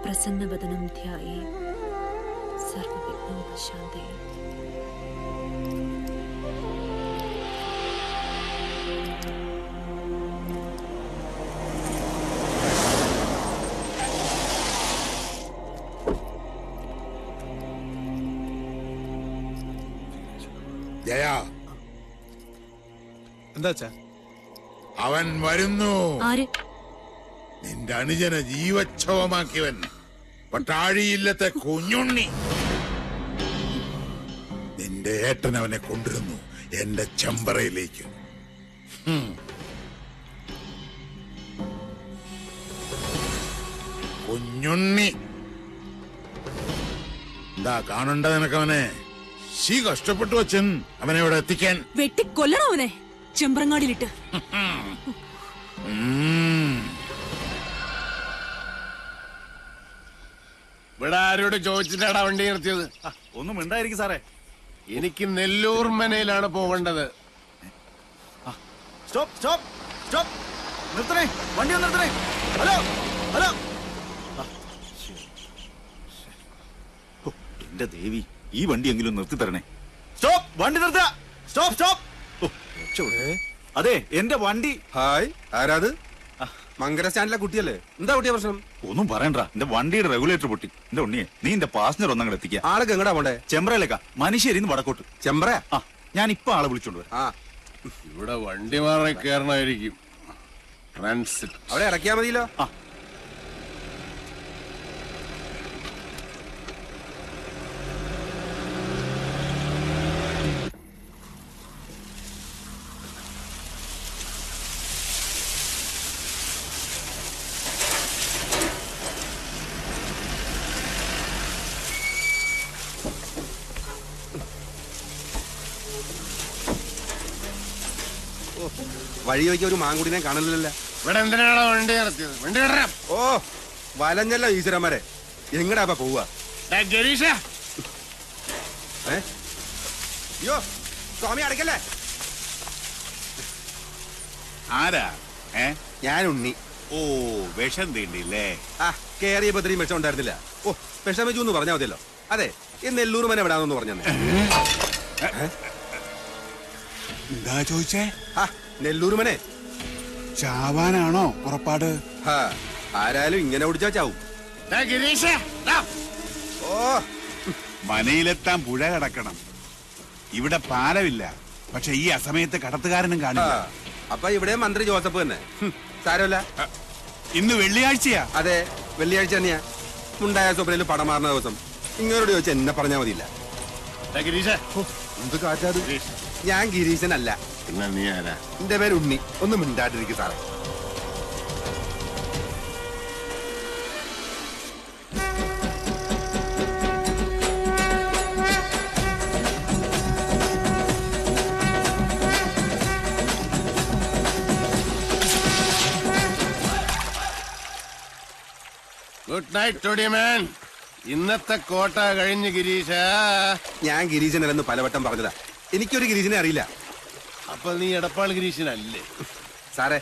പ്രസന്നവദനം ധ്യായേ സർവവിഘ്നോപശാന്തയേ. ജയ, എന്താ അവൻ വരുന്നു. ആര്? നിന്റെ അനുജനെ ജീവച്ഛവമാക്കിയവൻ, പട്ടാഴിയില്ലത്തെ കുഞ്ഞുണ്ണി. നിന്റെ ഏട്ടൻ അവനെ കൊണ്ടിരുന്നു എന്റെ ചെമ്പറയിലേക്ക്. കുഞ്ഞുണ്ണി എന്താ കാണണ്ട നിനക്കവനെ? ശീ കഷ്ടപ്പെട്ടു അച്ഛൻ അവനെ ഇവിടെ എത്തിക്കാൻ. വെട്ടിക്കൊല്ലണം അവനെ ചെമ്പ്രങ്ങാടിയിലിട്ട്. ഇവിടെ ആരോട് ചോദിച്ചിട്ടാണ് വണ്ടി നിർത്തിയത്? ഒന്നും ഉണ്ടായിരിക്കും സാറേ. എനിക്ക് നെല്ലൂർ മനയിലാണ് പോവേണ്ടത്. സ്റ്റോപ്പ് സ്റ്റോപ്പ് സ്റ്റോപ്പ്, നിർത്തണേ, വണ്ടി ഒന്ന് നിർത്തണേ. Hello hello. എന്റെ ദേവി, ഈ വണ്ടി എങ്കിലും നിർത്തി തരണേ. സ്റ്റോപ്പ്, വണ്ടി നിർത്തുക. Stop stop. അതെ, എന്റെ വണ്ടി. ഹായ്, ആരാത്? മങ്കര സ്റ്റാൻഡിലെ കുട്ടിയല്ലേ? എന്താ കുട്ടിയ പ്രശ്നം? ഒന്നും പറയണ്ട, എന്റെ വണ്ടിയുടെ റെഗുലേറ്റർ പൊട്ടി. എന്റെ ഉണ്ണിയെ, നീ എന്റെ പാസഞ്ചർ ഒന്നങ്ങടെ എത്തിക്കുക. ആളൊക്കെ എങ്ങടാ പോണ്ടേ? ചെമ്പ്രയിലേക്കാ, മനുഷ്യരിന്ന് വടക്കോട്ട്. ചെമ്പ്ര? ആ, ഞാൻ ഇപ്പൊ ആളെ വിളിച്ചോണ്ട് വരാം. ആ, ഇവിടെ വണ്ടി മാറി കയറണമായിരിക്കും. ട്രാൻസിറ്റ് അവിടെ ഇറക്കിയാ മതിയല്ലോ. ആ, വഴി വയ്ക്ക് ഒരു മാങ്കുടിനെ കാണലില്ല. ഇവിടെ എന്തിനാണോ വണ്ടി നിർത്തിയത്? വണ്ടി കയറാം. ഓ, വലഞ്ഞല്ലോ ഈശ്വരന്മാരെ. എങ്ങടാ പോവാ? ഗരീഷ, അയ്യോ സ്വാമി, അടക്കല്ലേ. ആരാ? ഞാൻ ഉണ്ണി. ഓ, വിഷം തീണ്ടില്ലേ? ആ, കേറിയപ്പോ ഇത്രയും വിഷം ഉണ്ടായിരുന്നില്ല. ഓ, വിഷം വെച്ചു എന്ന് പറഞ്ഞാൽ മതിയല്ലോ. അതെ, ഈ നെല്ലൂർ മന എവിടാന്ന് പറഞ്ഞു. എന്താ ചോദിച്ചേ? ആ, നെല്ലൂർ മനെ ചാവാനാണോ പുറപ്പാട്? ആരായാലും ഇങ്ങനെ ഓടിച്ചാ ചാവും. ഗരീഷ, ഓ, മനയിലെത്താൻ പുഴ കടക്കണം. ഇവിടെ പാലമില്ല, പക്ഷെ ഈ അസമയത്ത് കടത്തുകാരനും കാണില്ല. അപ്പൊ ഇവിടെ മന്ത്രി ജോസഫ് തന്നെ. സാരമില്ല. ഇന്ന് വെള്ളിയാഴ്ചയാ. അതെ, വെള്ളിയാഴ്ച തന്നെയാ. ഉണ്ടായ സ്വപ്നയില് പടം മാറുന്ന ദിവസം. ഇങ്ങനോട് ചോദിച്ചാൽ എന്നെ പറഞ്ഞാൽ മതിയില്ല. ഗരീഷ, എന്ത് കാറ്റാത്? ഞാൻ ഗിരീശനല്ല. പിന്നെ നീ ആരാ? എന്റെ പേര് ഉണ്ണി. ഒന്നും മിണ്ടാട്ടിരിക്കും സാറേ. Good night toddy man. ഇന്നത്തെ കോട്ട കഴിഞ്ഞ് ഗിരീഷ. ഞാൻ ഗിരീശനല്ലെന്ന് പലവട്ടം പറഞ്ഞതാ. എനിക്കൊരു ഗിരീശനെ അറിയില്ല. അപ്പൊ നീ എടപ്പാൾ ഗിരീഷനല്ലേ? സാറേ,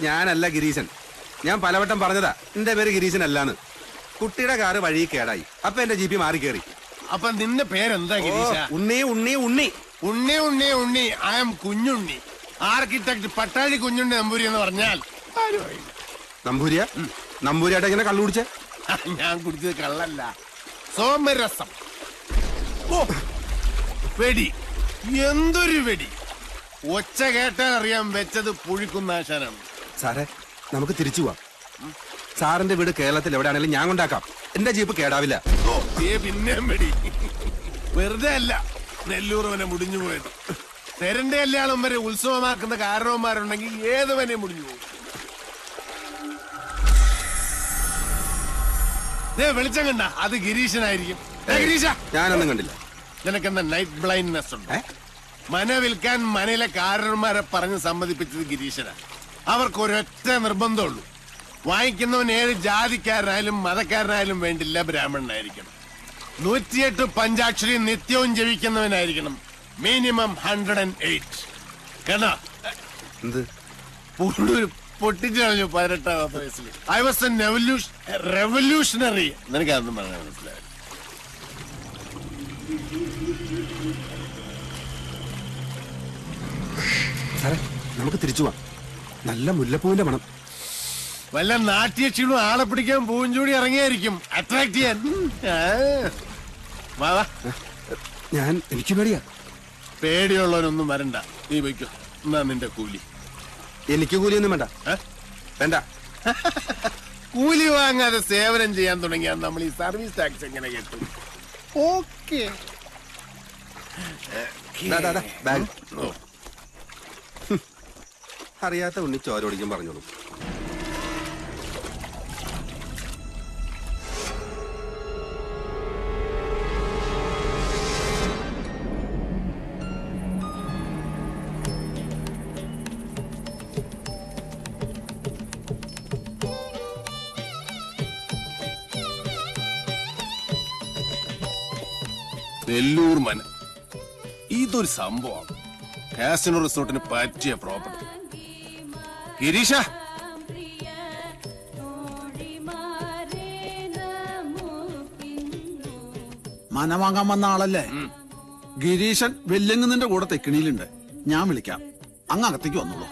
ഞാനല്ല ഗിരീശൻ. ഞാൻ പലവട്ടം പറഞ്ഞതാ എന്റെ പേര് ഗിരീശനല്ലാന്ന്. കുട്ടിയുടെ കാറ് വഴി കേടായി. അപ്പൊ എന്റെ ജീപ്പി മാറി കയറി. അപ്പൊ നിന്റെ പേരെന്താ ഗിരീഷ? Unni Unni Unni Unni Unni Unni. I am Kunjunni. Architect Pattazhi Kunjunni Namboodiri എന്ന് പറഞ്ഞാൽ നമ്പൂരിയ? നമ്പൂരിയായിട്ട് എങ്ങനെ കള്ളു കുടിച്ചേ? ഞാൻ കുടിച്ചത് കള്ളല്ല, സോമരസം. ഓ, വെടി, എന്തൊരു വെടി! ഒച്ച കേട്ടാ അറിയാൻ വെച്ചത് പുഴിക്കുന്നാശാനാണ്. സാറേ, നമുക്ക് തിരിച്ചു പോവാം. സാറിന്റെ വീട് കേരളത്തിൽ എവിടെയാണെങ്കിലും ഞാൻ കൊണ്ടാക്കാം. എന്റെ ജീപ്പ് കേടാവില്ല. ഓ, പിന്നെയും വെടി. വെറുതെ അല്ല നെല്ലൂർവനെ മുടിഞ്ഞു പോയത്. തെരന്റെ കല്യാണം വരെ ഉത്സവമാക്കുന്ന കാരണവന്മാരുണ്ടെങ്കിൽ ഏതുവനെ മുടിഞ്ഞു പോകും. വെളിച്ചം കണ്ട അത് ഗിരീശനായിരിക്കും. ഗിരീഷ, ഞാനൊന്നും കണ്ടില്ല. നിനക്കെന്താ നൈറ്റ് ബ്ലൈൻഡ്നെസ് ഉണ്ട്? മന വിൽക്കാൻ മനയിലെ കാരണന്മാരെ പറഞ്ഞ് സമ്മതിപ്പിച്ചത് ഗിരീശനാ. അവർക്ക് ഒരൊറ്റ നിർബന്ധമുള്ളൂ, വാങ്ങിക്കുന്നവൻ ഏത് ജാതിക്കാരനായാലും മതക്കാരനായാലും വേണ്ടില്ല, ബ്രാഹ്മണനായിരിക്കണം. 108 പഞ്ചാക്ഷരി നിത്യവും ജപിക്കുന്നവനായിരിക്കണം. മിനിമം 108. കേട്ടോ? എന്ത് പൊട്ടിച്ചു കളഞ്ഞു 18ാമത്തെ വയസ്സിൽ. I was a revolutionary. നിനക്കതൊന്നും പറഞ്ഞാൽ മനസ്സിലായി. സാറേ നമുക്ക് തിരിച്ചു പോവാം. നല്ല മുല്ലപ്പൂവിന്റെ മണം. വല്ല നാട്യ ക്ഷീണും ആളെ പിടിക്കാൻ പൂഞ്ചൂടി ഇറങ്ങിയായിരിക്കും അട്രാക്ട് ചെയ്യാൻ. വാ വാ. എനിക്ക് പേടിയാ. പേടിയുള്ളവനൊന്നും വരണ്ട, നീ വയ്ക്കോ. എന്നാ നിന്റെ കൂലി. എനിക്ക് കൂലിയൊന്നും വേണ്ട. വേണ്ട. കൂലി വാങ്ങാതെ സേവനം ചെയ്യാൻ തുടങ്ങിയാൽ നമ്മൾ ഈ സർവീസ് ടാക്സ് എങ്ങനെ കിട്ടും? ഓക്കെ. അറിയാത്ത ഉണ്ണി ചോരോടിക്കും പറഞ്ഞോളൂ. നെല്ലൂർ മന ഇതൊരു സംഭവം. കാസിനോ റിസോർട്ടിന് പറ്റിയ പ്രോപ്പർട്ടി. ഗിരീഷ, മന വാങ്ങാൻ വന്ന ആളല്ലേ? ഗിരീശൻ വെല്ലെങ്ങുന്നതിന്റെ കൂടെ തെക്കിണിയിലുണ്ട്. ഞാൻ വിളിക്കാം, അങ്ങ് അകത്തേക്ക് വന്നോളൂ.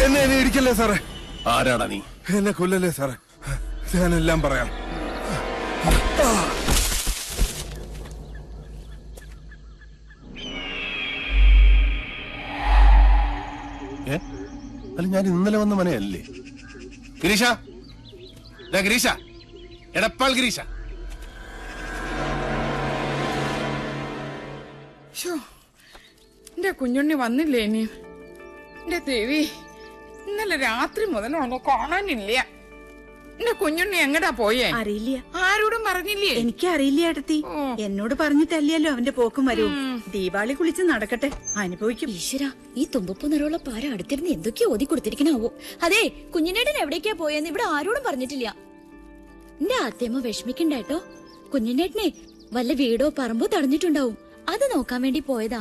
എന്നെ ഇടിക്കല്ലേ സാറേ. ആരാടാ നീ? എന്നെ കൊല്ലല്ലേ സാറേ, ഞാനെല്ലാം പറയാം. അല്ല, ഞാൻ ഇന്നലെ വന്ന മനയല്ലേ? ഗിരീഷ, ഗിരീഷ, എടപ്പാൾ ഗിരീഷ. എന്റെ കുഞ്ഞുണ്ണി വന്നില്ലേ ഇനി? എന്റെ ദേവി, ഇന്നലെ രാത്രി മുതൽ അവനെ കാണാനില്ല. എന്റെ കുഞ്ഞുണ്ണി എങ്ങടാ പോയേ? അറിയില്ല. ആരോടും പറഞ്ഞില്ലേ? എനിക്കറിയില്ല ഏട്ടത്തി. എന്നോട് പറഞ്ഞിട്ടല്ലല്ലോ അവന്റെ പോക്കും വരും. ദീപാവലി കുളിച്ച് നടക്കട്ടെ, അനുഭവിക്കും. ഈശ്വര, ഈ തുമ്പപ്പൂ നിറമുള്ള പാര അടുത്തിരുന്ന് എന്തൊക്കെയോ ഓതി കൊടുത്തിരിക്കണാവോ. അതെ, കുഞ്ഞിനേട്ടൻ എവിടേക്കാ പോയെന്ന് ഇവിടെ ആരോടും പറഞ്ഞിട്ടില്ല. എന്റെ ആദ്യമ വിഷമിക്കണ്ടേട്ടോ. കുഞ്ഞിനേട്ടനെ വല്ല വീടോ പറമ്പോ തടഞ്ഞിട്ടുണ്ടാവും, അത് നോക്കാൻ വേണ്ടി പോയതാ.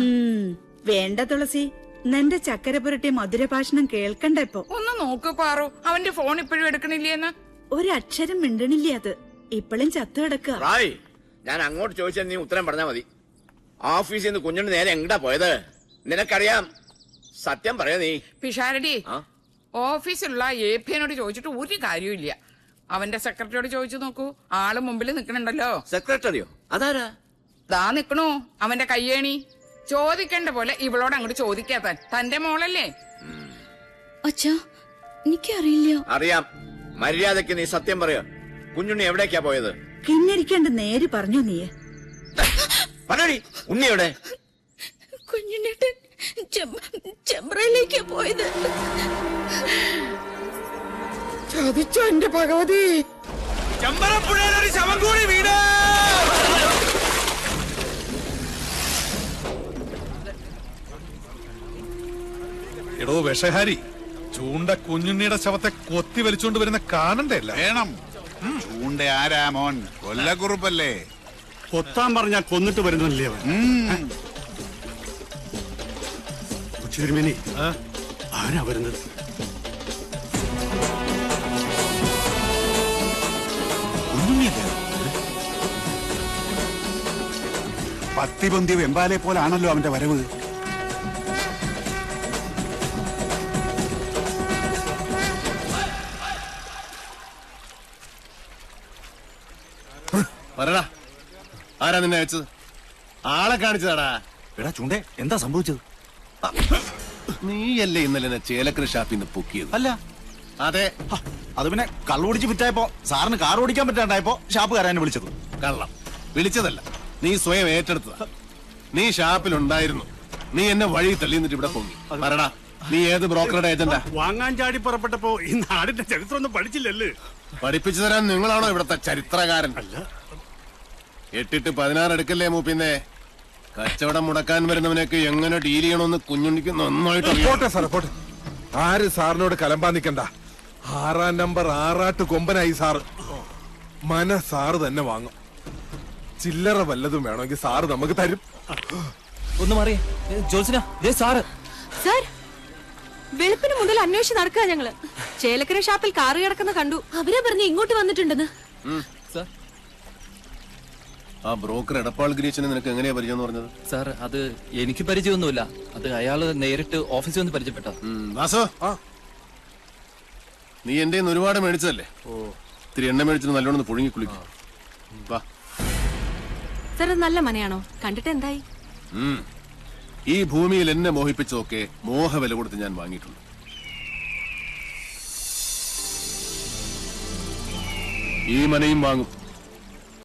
വേണ്ട തുളസി, നിന്റെ ചക്കര പുരട്ടെ മധുരഭാഷണം കേൾക്കണ്ട. ഇപ്പൊ ഒന്ന് നോക്ക് പാറു, അവന്റെ ഫോൺ ഇപ്പോഴും എടുക്കണില്ലേന്ന്. ഒരക്ഷരം മിണ്ടണില്ല. അത് ഇപ്പോഴും ചത്തു കിടക്കുക. ഞാൻ അങ്ങോട്ട് ചോദിച്ചാൽ നീ ഉത്തരം പറഞ്ഞാ മതി. ഓഫീസിൽ നിന്ന് കുഞ്ഞുണ്ട് നേരെ എങ്ങടാ പോയത്? നിനക്കറിയാം, സത്യം പറയാ നീ. പിഷാരടി, ഓഫീസിലുള്ള APനോട് ചോദിച്ചിട്ട് ഒരു കാര്യമില്ല. അവന്റെ സെക്രട്ടറിയോട് ചോദിച്ചു നോക്കൂ, ആള് മുമ്പിൽ നിക്കണുണ്ടല്ലോ. സെക്രട്ടറിയോ? അതാരാ? ദാ നിക്കണു അവന്റെ കയ്യേണി. ചോദിക്കേണ്ട പോലെ ഇവളോട് അങ്ങോട്ട് ചോദിക്കാത്താൻ. തന്റെ മോളല്ലേ? അച്ഛാ, എനിക്കറിയില്ല. അറിയാം. മര്യാദക്ക് നീ സത്യം പറയാ. കുഞ്ഞുണ്ണി എവിടേക്കാ പോയത്? കിന്നരിക്കാണ്ട് നേര് പറഞ്ഞു നീ. പറയടി, ഉണ്ണി എവിടെ? കുഞ്ഞിനേട്ടൻ ചെമ്പ്രയിലേക്കാ പോയത്. ചതിച്ചോ എന്റെ ഭഗവതി. ചെമ്പറപ്പുഴയിലൊരു ശവം കൂടി വീട്. എടോ വിഷഹാരി, ചൂണ്ട കുഞ്ഞുണ്ണിയുടെ ശവത്തെ കൊത്തി വലിച്ചുകൊണ്ട് വരുന്ന കാണണ്ടേ? വേണം. ചൂണ്ട ആരാ മോൻ? കൊല്ലക്കുറുപ്പല്ലേ? കൊത്താൻ പറഞ്ഞാൽ കൊന്നിട്ട് വരുന്നില്ലേ അവൻ? ഉച്ചതിരുമേനി, ആരാ വരുന്നത്? പത്തി പൊന്തിയ വെമ്പാലെ പോലാണല്ലോ അവന്റെ വരവ്. പറടാ, ആരാ നിന്നെ അയച്ചത്? ആളെ കാണിച്ചതാടാ. എടാ ചൂണ്ടേ, എന്താ സംഭവിച്ചത്? നീയല്ലേ ഇന്നലെ എന്നെ ചേലക്കര ഷാപ്പിൽ നിന്ന് പൊക്കിയത്? അല്ല. അതെ. അത് പിന്നെ കള്ളുപിടിച്ച് വിറ്റായപ്പോ സാറിന് കാർ ഓടിക്കാൻ പറ്റാണ്ടായപ്പോ ഷാപ്പുകാരനെ വിളിച്ചത്. കള്ളം വിളിച്ചതല്ല, നീ സ്വയം ഏറ്റെടുത്തതാ. നീ ഷാപ്പിലുണ്ടായിരുന്നു. നീ എന്നെ വഴി തള്ളി എന്നിട്ട് ഇവിടെ പൊങ്ങി. പറടാ, നീ ഏത് ബ്രോക്കറുടെ ഏജന്റാ? വാങ്ങാൻ ചാടി പുറപ്പെട്ടപ്പോ ഈ നാടിന്റെ ചരിത്രം ഒന്നും പഠിച്ചില്ലല്ലേ? പഠിപ്പിച്ചു തരാൻ നിങ്ങളാണോ ഇവിടത്തെ ചരിത്രകാരൻ? അല്ല. 8 16 എടുക്കല്ലേ മൂപ്പിന്നെ. കച്ചവടം മുടക്കാൻ വരുന്നവനൊക്കെ എങ്ങനെ ഡീൽ ചെയ്യണമെന്ന് കുഞ്ഞുണ്ണിക്ക് നന്നായിട്ട് പോട്ടെ സാറേ, പോട്ടെ. ആര് സാറിനോട് കലമ്പാൻ നിൽക്കണ്ട. 6-ാം നമ്പർ ആറാട്ട് കൊമ്പനായി സാറ്. സാറ് തന്നെ വാങ്ങും. ചില്ലറ വല്ലതും വേണമെങ്കിൽ സാറ് നമുക്ക് തരും. ഒന്ന് മാറിയേ ജോത്സന, സാറ്. സാർ, വെളുപ്പിന് മുതൽ അന്വേഷിച്ച് നടക്കുക ഞങ്ങള്. ചേലക്കര ഷാപ്പിൽ കാറ് കിടക്കുന്ന കണ്ടു. അവരെ പറഞ്ഞ് ഇങ്ങോട്ട് വന്നിട്ടുണ്ടെന്ന്. ആ ബ്രോക്കർ എടപ്പാൾ ഗിരീശനെ നിനക്ക് എങ്ങനെയാ പരിചയം പറഞ്ഞത്? സാർ, അത് എനിക്ക് പരിചയമൊന്നുമില്ല. അത് അയാള് നേരിട്ട് ഓഫീസിൽ വന്ന് പരിചയപ്പെട്ട. വാസു, നീ എന്റെ ഒരുപാട് മേടിച്ചതല്ലേ? ഇത്തിരി എണ്ണ മേടിച്ചിട്ട് നല്ലോണം പുഴുങ്ങി കുളിക്കും. വാ. സാർ, അത് നല്ല മനയാണോ? കണ്ടിട്ട് എന്തായി? ഈ ഭൂമിയിൽ എന്നെ മോഹിപ്പിച്ചതൊക്കെ മോഹവില കൊടുത്ത് ഞാൻ വാങ്ങിയിട്ടുണ്ട്. ഈ മനയും വാങ്ങും.